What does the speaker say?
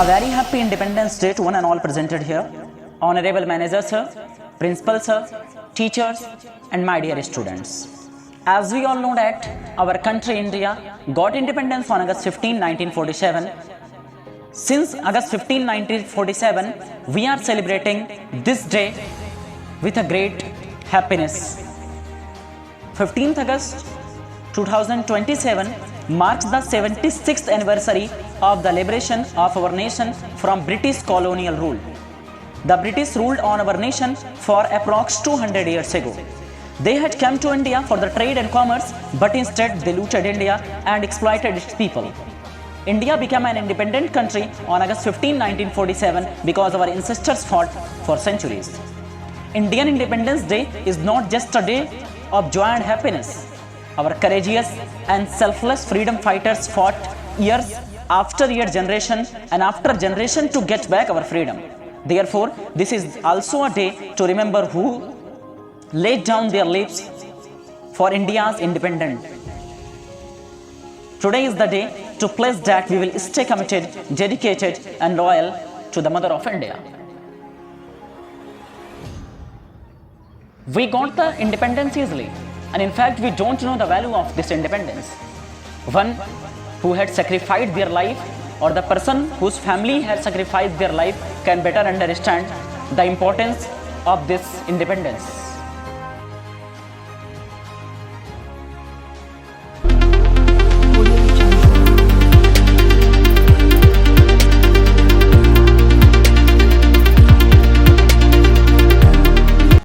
A very happy Independence Day to one and all presented here. Honorable Manager Sir, Principal Sir, teachers and my dear students. As we all know that our country India got independence on August 15, 1947. Since August 15, 1947, we are celebrating this day with a great happiness. 15th August 2027 marks the 76th anniversary of the liberation of our nation from British colonial rule. The British ruled on our nation for approx 200 years ago. They had come to India for the trade and commerce, but instead they looted India and exploited its people. India became an independent country on August 15, 1947 because our ancestors fought for centuries. Indian Independence Day is not just a day of joy and happiness. Our courageous and selfless freedom fighters fought years after year, generation and after generation to get back our freedom. Therefore, this is also a day to remember who laid down their lives for India's independence. Today is the day to pledge that we will stay committed, dedicated and loyal to the Mother of India. We got the independence easily, and in fact we don't know the value of this independence. One who had sacrificed their life or the person whose family had sacrificed their life can better understand the importance of this independence.